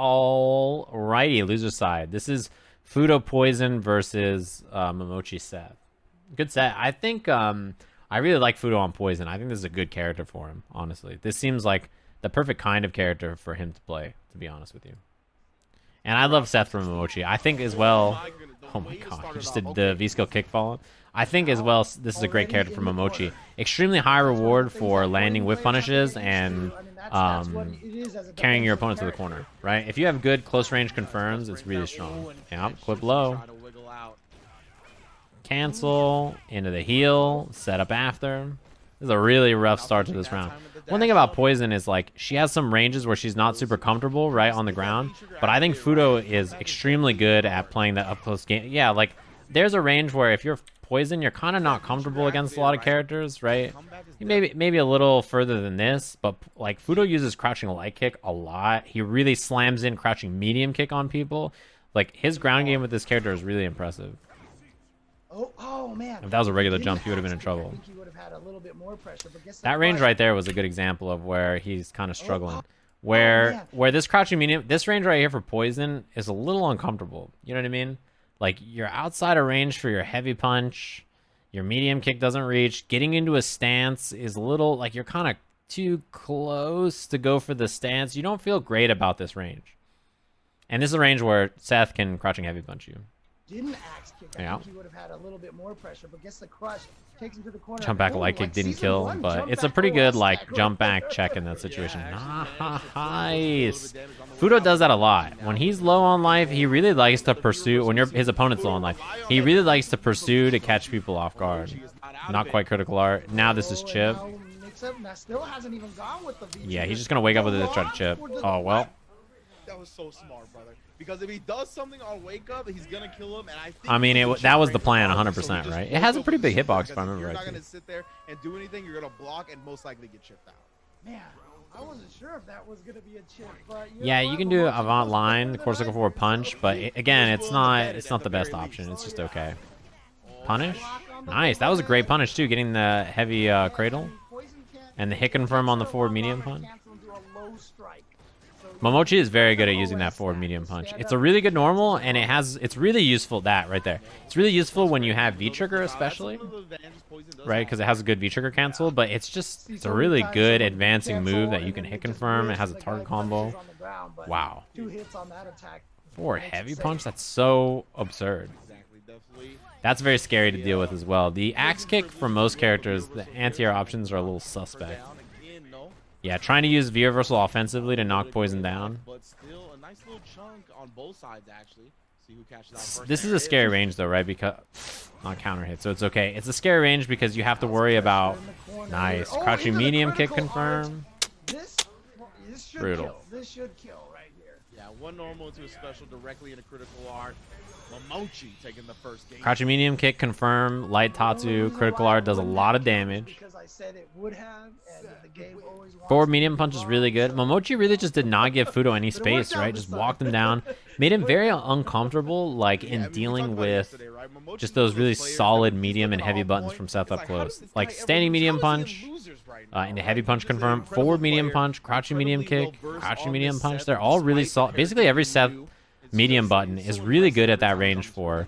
Alrighty, loser side. This is Fuudo Poison versus Momochi Seth. Good set. I think I really like Fuudo on Poison. I think this is a good character for him, honestly. This seems like the perfect kind of character for him to play, to be honest with you. And I love Seth from Momochi. I think as well... Oh my god, he just did the V-skill kick follow. I think as well, this is a great character for Momochi. Extremely high reward for landing whip punishes and carrying your opponent to the corner, right? If you have good close range confirms, it's really strong. Yeah, clip low. Cancel, into the heel, set up after. This is a really rough start to this round. One thing about Poison is, like, she has some ranges where she's not super comfortable, right, on the ground. But I think Fuudo is extremely good at playing that up-close game. Yeah, like, there's a range where if you're Poison, you're kind of not comfortable against a lot of characters, right? Maybe a little further than this, but, like, Fuudo uses crouching light kick a lot. He really slams in crouching medium kick on people. Like, his ground game with this character is really impressive. Oh man! If that was a regular jump, he would have been in trouble. That range right there was a good example of where he's kind of struggling. Where this crouching medium, this range right here for Poison is a little uncomfortable. You know what I mean? Like, you're outside of range for your heavy punch. Your medium kick doesn't reach. Getting into a stance is a little, like, you're kind of too close to go for the stance. You don't feel great about this range. And this is a range where Seth can crouching heavy punch you. Didn't axe kick. I think he would have had a little bit more pressure, but gets the crush, takes him to the corner. Jump back light kick didn't kill, but it's a pretty good, like, jump back check in that situation. Nice. Fuudo does that a lot. When he's low on life, he really likes to pursue. When his opponent's low on life, he really likes to pursue to catch people off guard. Not quite critical art. Now this is chip. Yeah, he's just gonna wake up with it to try to chip. Oh well. That was so smart, brother. Because if he does something on wake up, he's gonna kill him. And I think that was the plan, 100%, right? It has a pretty big hitbox, if I remember right. You're not gonna sit there and do anything. You're gonna block and most likely get chipped out. Man, I wasn't sure if that was gonna be a chip, but yeah, you can do avant line, the core circle forward punch, but again, it's not the best option. It's just okay. Punish, nice. That was a great punish too, getting the heavy cradle and the hit confirm on the forward medium punch. Momochi is very good at using that forward medium punch. It's a really good normal, and it's really useful, that right there. It's really useful when you have V-trigger, especially, right? Because it has a good V-trigger cancel, but it's a really good advancing move that you can hit confirm. It has a target combo. Wow. Forward heavy punch? That's so absurd. That's very scary to deal with as well. The axe kick for most characters, the anti-air options are a little suspect. Yeah, trying to use V-reversal offensively to knock Poison down. But still, a nice little chunk on both sides, actually. See who catches out first. This is a scary range, though, right? Because not counter hit, so it's okay. It's a scary range because you have to worry about nice crouching medium kick confirm. Brutal. This should kill right here. Yeah, one normal into a special directly into critical art. Momochi taking the first game. Crouching medium kick confirm. Light Tatsu critical art does a lot of damage. Because I said it would have, and the game always forward medium punch is really good. Momochi really just did not give Fuudo any space, right? Just walked him down. Made him very uncomfortable, like, in dealing with just those really solid medium and heavy buttons from Seth up close. Like, standing medium punch, into heavy punch confirm, forward medium punch, crouching medium kick, crouching medium punch. They're all really solid. Basically, every Seth medium button is really good at that range for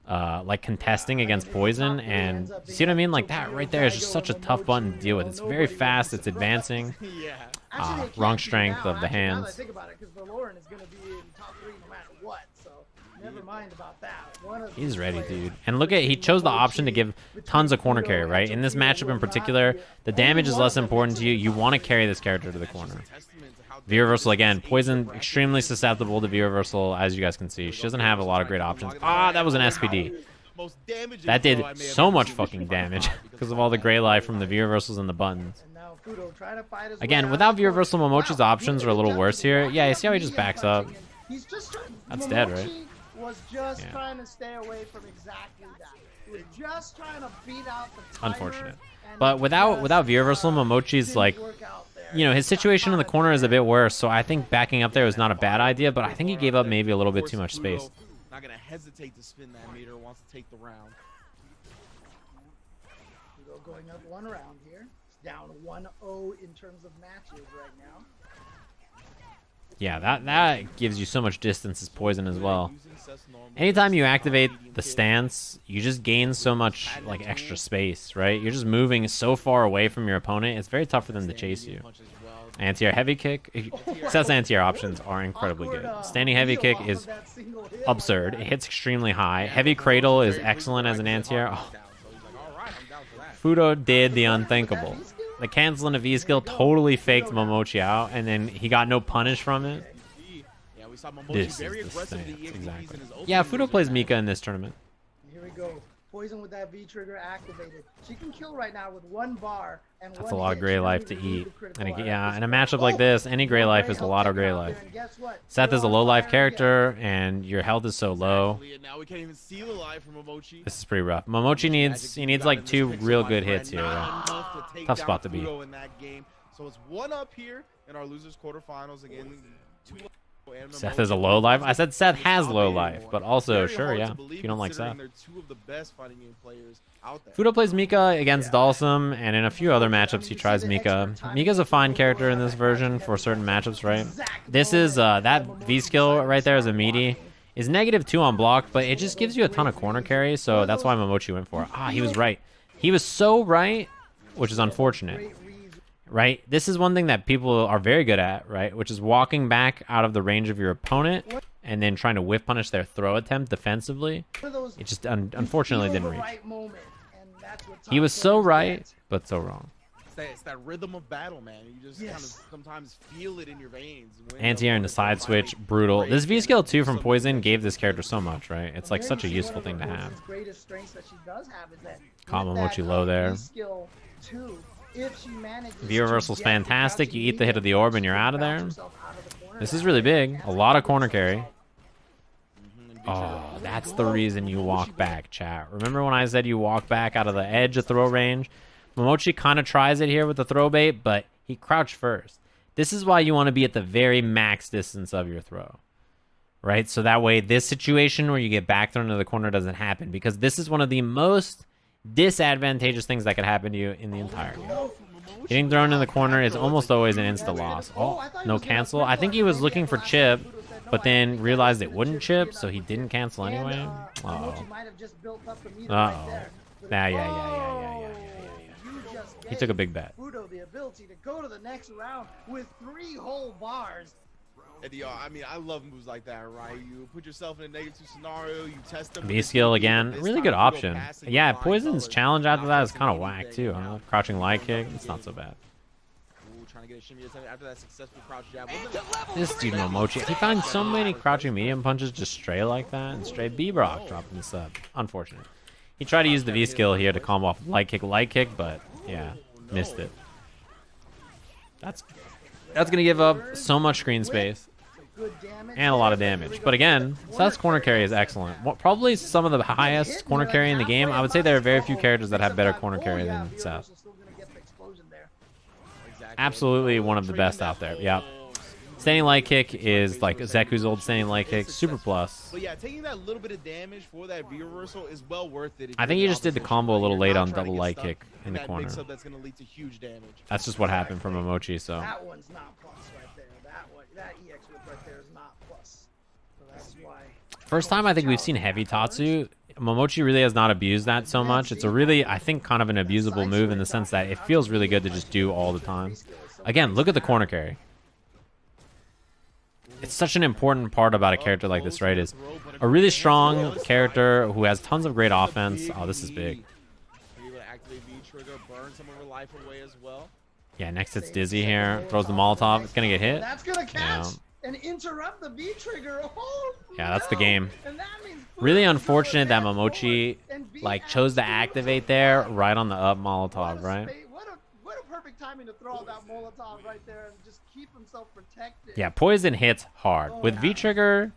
like contesting against Poison, and see what I mean? Like, that right there is just such a tough button to deal with. It's very fast, it's advancing. Wrong strength of the hands. He's ready, dude. And look at, he chose the option to give tons of corner carry, right? In this matchup in particular, the damage is less important to you. You want to carry this character to the corner. V-reversal again. Poison extremely susceptible to V-reversal, as you guys can see. She doesn't have a lot of great options. That was an SPD. That did so much fucking damage because of all the gray life from the V-reversals and the buttons. Again, without V-reversal, Momochi's options are a little worse here. Yeah, you see how he just backs up? That's dead, right? Was just trying to stay away from exactly that. He was just trying to beat out the timer. Unfortunate. But without V-reversal, Momochi's like, you know, his situation in the corner is a bit worse, so I think backing up there was not a bad idea, but I think he gave up maybe a little bit too much space. Not gonna hesitate to spin that meter, wants to take the round. Fuudo going up one round here. It's down 1-0 in terms of matches right now. Yeah, that gives you so much distance as poison as well. Anytime you activate the stance, you just gain so much like extra space, right? You're just moving so far away from your opponent. It's very tough for them to chase you. Anti-air heavy kick. Seth's anti-air options are incredibly good. Standing heavy kick is absurd. It hits extremely high. Heavy cradle is excellent as an anti-air. Oh. Fuudo did the unthinkable. The canceling of V-skill totally faked Momochi out, and then he got no punish from it. This is the stance, exactly. Yeah, Fuudo plays Mika in this tournament. Here we go. Poison with that V trigger activated. She can kill right now with 1 bar and that's a lot of gray life to eat. And yeah, in a matchup like this, any gray life is a lot of gray life. Seth is a low life character, and your health is so low. This is pretty rough. Momochi needs like 2 real good hits here. Tough spot to be. So it's 1 up here in our losers quarterfinals again. Seth is a low life. I said Seth has low life, but also sure, yeah. If you don't like Seth. Fuudo plays Mika against Dalsum, and in a few other matchups he tries Mika. Mika's a fine character in this version for certain matchups, right? This is that V skill right there is a meaty. Is -2 on block, but it just gives you a ton of corner carry, so that's why Momochi went for it. Ah, he was right. He was so right, which is unfortunate. Right? This is one thing that people are very good at, right? Which is walking back out of the range of your opponent and then trying to whiff punish their throw attempt defensively. It just unfortunately didn't reach. He was so right, but so wrong. It's that rhythm of battle, man. You just kind of sometimes feel it in your veins. Anti-air and the side switch, brutal. This V-skill too from Poison gave this character so much, right? It's like such a useful thing to have. Caught Momochi low there. V reversal's fantastic. You eat the hit of the orb and you're out of there. This is really big. A lot of corner carry. Oh, that's the reason you walk back, chat. Remember when I said you walk back out of the edge of throw range? Momochi kind of tries it here with the throw bait, but he crouched first. This is why you want to be at the very max distance of your throw. Right? So that way this situation where you get back thrown into the corner doesn't happen, because this is one of the most disadvantageous things that could happen to you in the entire game. Getting thrown in the corner is almost always an insta loss. Oh, no cancel. I think he was looking for chip, but then realized it wouldn't chip, so he didn't cancel anyway. Uh-oh. Uh-oh. Yeah. He took a big bet. Fuudo the ability to go to the next round with 3 whole bars. And I mean, I love moves like that, right? You put yourself in a -2 scenario, you test them. V-skill again, really good option. Yeah, Poison's challenge after that is kind of whack too, huh? Crouching light kick, it's not so bad. This dude Momochi, he finds so many crouching medium punches just stray like that, and stray B-Brock dropping this up. Unfortunate. He tried to use the V-skill here to combo off light kick, but yeah, missed it. That's gonna give up so much screen space and a lot of damage. But again, Seth's corner carry is excellent. Probably some of the highest corner carry in the game. I would say there are very few characters that have better corner carry than Seth. Absolutely one of the best out there. Yeah. Standing light kick is like Zeku's old standing light kick, super plus. But yeah, taking that little bit of damage for that V reversal is well worth it. I think he just did the combo a little late on double light kick in the corner. That's going to lead to huge damage. That's just what happened from Momochi, so. That one's not plus right there. That EX whip right there is not plus. So that's why. First time I think we've seen heavy Tatsu. Momochi really has not abused that so much. It's a really, I think, kind of an abusable move in the sense that it feels really good to just do all the time. Again, look at the corner carry. It's such an important part about a character like this, right? Is a really strong character who has tons of great offense. Oh, this is big. Yeah, next hits Dizzy here. Throws the Molotov. It's going to get hit. That's going to catch and interrupt the V trigger. Oh, yeah, that's the game. Really unfortunate that Momochi like chose to activate there right on the up Molotov, right? What a perfect timing to throw out that Molotov right there and just keep himself protected. Yeah, Poison hits hard. With V-Trigger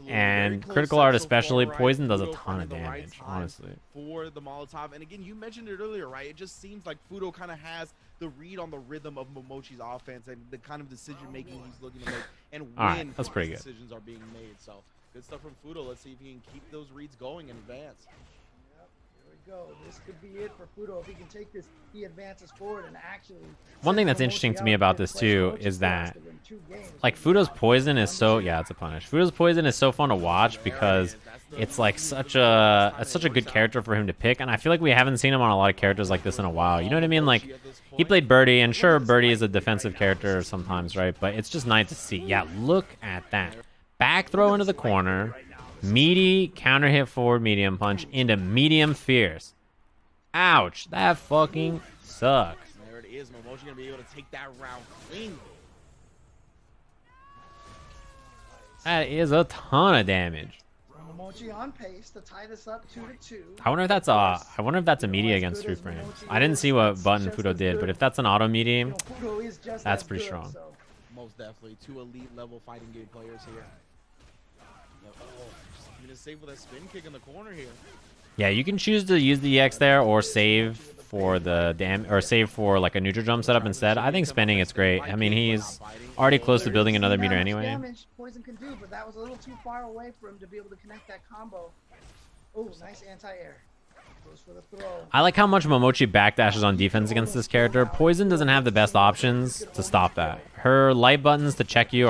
and Critical Art especially, Poison does a ton of damage, honestly. For the Molotov, and again, you mentioned it earlier, right? It just seems like Fuudo kind of has the read on the rhythm of Momochi's offense and the kind of decision-making he's looking to make and when that's pretty good. Decisions are being made. So, good stuff from Fuudo. Let's see if he can keep those reads going in advance. go. This could be it for Fuudo if he can take this. He advances forward and actually. One thing that's interesting to me about this too is that, like, Fuudo's poison is so it's a punish. Fuudo's poison is so fun to watch because it's like such a good character for him to pick, and I feel like we haven't seen him on a lot of characters like this in a while. You know what I mean? Like, he played Birdie, and sure, Birdie is a defensive character sometimes, right? But it's just nice to see. Yeah, look at that. Back throw into the corner. Meaty counter hit forward medium punch into medium fierce. Ouch. That fucking sucks. There it is. Momochi gonna be able to take that round clean. That is a ton of damage. Momochi on pace to tie this up 2-2. I wonder if that's a media against 3 frames. I didn't see what button Fuudo did, but if that's an auto medium, that's pretty strong. Most definitely 2 elite level fighting game players here. Gonna save with a spin kick in the corner here. Yeah, you can choose to use the EX there or save for the save for like a neutral jump setup instead. I think spinning it's great. I mean, he's already close to building another meter anyway. Poison can do, but that was a little too far away for him to be able to connect that combo. Oh, nice anti-air. Goes for the throw. I like how much Momochi backdashes on defense against this character. Poison doesn't have the best options to stop that. Her light buttons to check you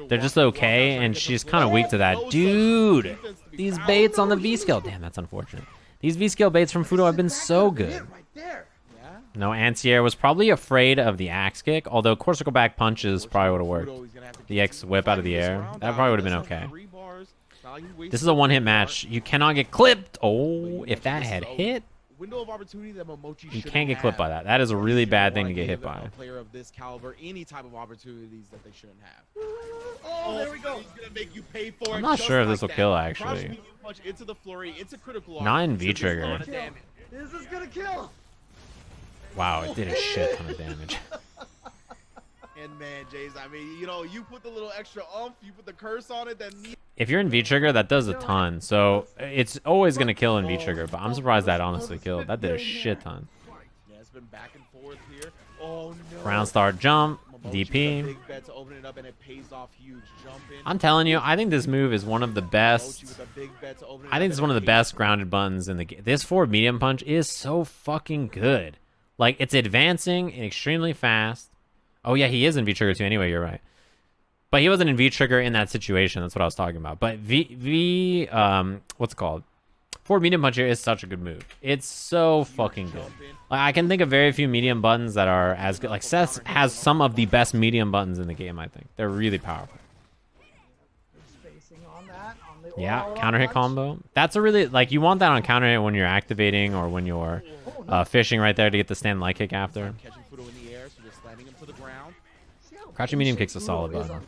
they're just okay, and she's kind of weak to that. Dude, these baits on the V-scale. Damn, that's unfortunate. These V-scale baits from Fuudo have been so good. No, anti-air was probably afraid of the axe kick, although core circle back punches probably would have worked. The X whip out of the air, that probably would have been okay. This is a one-hit match. You cannot get clipped. Oh, if that had hit, window of opportunity that Momochi you can't get clipped by that. That is a really bad thing to get hit by. A player of this caliber any type of opportunities that they shouldn't have. Oh, there we go. He's gonna make you pay for it. I'm not sure if this will kill actually. Into the flurry, into critical. Not in V trigger. This is gonna kill. Wow, it did a shit ton of damage. And man, Jays, I mean, you know, you put the little extra oomph, you put the curse on it, then. If you're in V-Trigger, that does a ton. So it's always going to kill in V-Trigger, but I'm surprised that honestly killed. That did a shit ton. Yeah, it's been back and forth here. Oh, no. Ground start jump, DP. Big bet to open it up, and it pays off huge. Jump in. I'm telling you, I think this move is one of the best. I think it's one of the best grounded buttons in the game. This forward medium punch is so fucking good. Like, it's advancing and extremely fast. Oh, yeah, he is in V-Trigger too anyway, you're right. But he wasn't in V-Trigger in that situation. That's what I was talking about. But what's it called? Forward medium punch here is such a good move. It's so fucking good. Like, I can think of very few medium buttons that are as good. Like, Seth has some of the best medium buttons in the game, I think. They're really powerful. Yeah, counter hit combo. That's a really, like, you want that on counter hit when you're activating or when you're fishing right there to get the stand light kick after. Crouching medium kick's a solid button.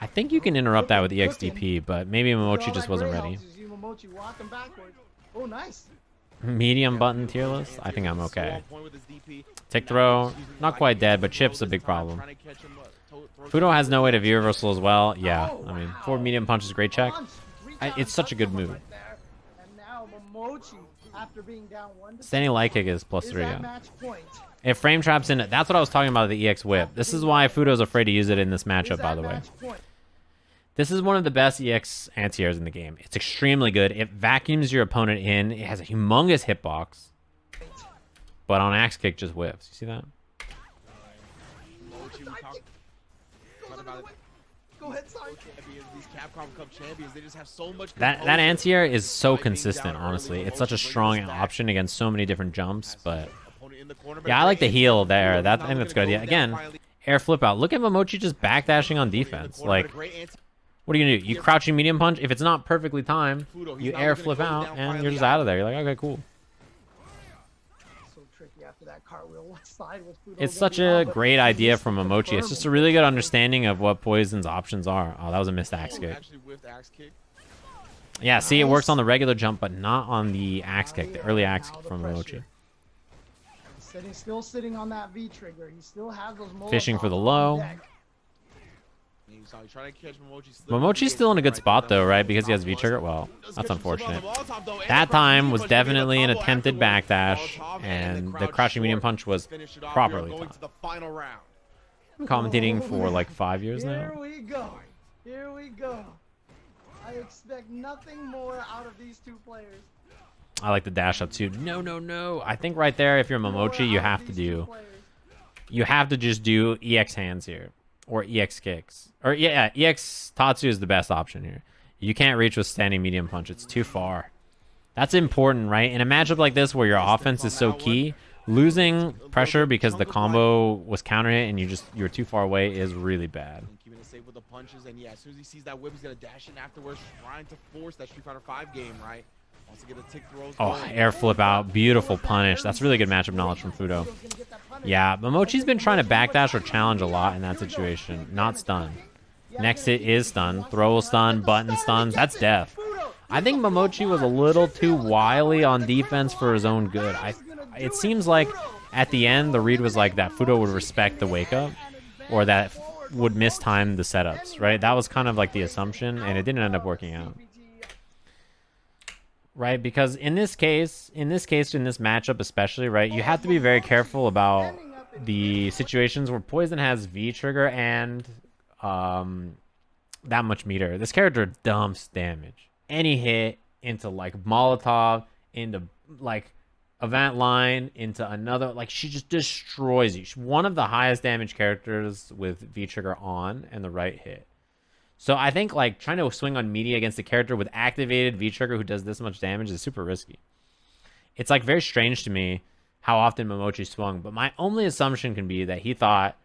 I think you can interrupt that with EXDP, but maybe Momochi just wasn't ready. Medium button tier list? I think I'm okay. Tick throw, not quite dead, but chip's a big problem. Fuudo has no way to V-reversal as well. Yeah, I mean, forward medium punch is a great check. It's such a good move. Standing light kick is +3, yeah. If frame traps in it, that's what I was talking about, the EX whip. This is why Fuudo's afraid to use it in this matchup, by the way. This is one of the best EX anti-airs in the game. It's extremely good. It vacuums your opponent in. It has a humongous hitbox. But on axe kick, just whiffs. You see that? That anti-air is so consistent, honestly. It's such a strong option against so many different jumps, but... Yeah, I like the heal there. I think that's a good idea. Again, air flip out. Look at Momochi just backdashing on defense. Like, what are you going to do? You crouching medium punch. If it's not perfectly timed, you air flip out, and you're just out of there. You're like, okay, cool. It's such a great idea from Momochi. It's just a really good understanding of what Poison's options are. Oh, that was a missed axe kick. Yeah, see, it works on the regular jump, but not on the axe kick, the early axe kick from Momochi. He's still sitting on that V trigger. He still has those fishing for the low. Momochi's still in a good spot though, right? Because he has V trigger. Well, that's unfortunate. That time was definitely an attempted backdash, and the crouching medium punch was properly timed. I'm commentating for like 5 years now. Here we go. Here we go. I expect nothing more out of these two players. I like the dash up too. No, no, no. I think right there, if you're Momochi, you have to just do EX hands here. Or EX kicks. Or yeah, EX Tatsu is the best option here. You can't reach with standing medium punch. It's too far. That's important, right? In a matchup like this where your offense is so key, losing pressure because the combo was counter hit and you're too far away is really bad. Keeping it safe with the punches, and yeah, as soon as he sees that whip, he's gonna dash in afterwards, trying to force that Street Fighter 5 game, right? Wants to get a tick throws. Oh, air flip out. Beautiful punish. That's really good matchup knowledge from Fuudo. Yeah, Momochi's been trying to backdash or challenge a lot in that situation. Not stun. Next hit is stun. Throw will stun, button stuns. That's death. I think Momochi was a little too wily on defense for his own good. It seems like at the end, the read was like that Fuudo would respect the wake up or that would mistime the setups, right? That was kind of like the assumption, and it didn't end up working out. Right, because in this matchup especially, right, you have to be very careful about the situations where Poison has V trigger and that much meter. This character dumps damage. Any hit into like Molotov, into like event line, into another, like she just destroys you. She's one of the highest damage characters with V trigger on and the right hit. So I think like trying to swing on media against a character with activated V-trigger who does this much damage is super risky. It's like very strange to me how often Momochi swung, but my only assumption can be that he thought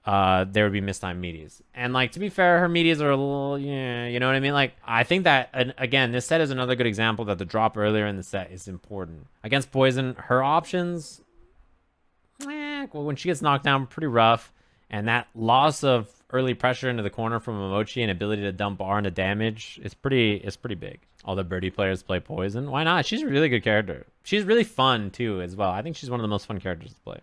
there would be mistimed medias. And like, to be fair, her medias are a little, yeah, you know what I mean? Like, I think that, again, this set is another good example that the drop earlier in the set is important. Against Poison, her options, well, when she gets knocked down, pretty rough. And that loss of early pressure into the corner from Momochi and ability to dump bar into damage is pretty big. All the birdie players play Poison. Why not? She's a really good character. She's really fun too as well. I think she's one of the most fun characters to play.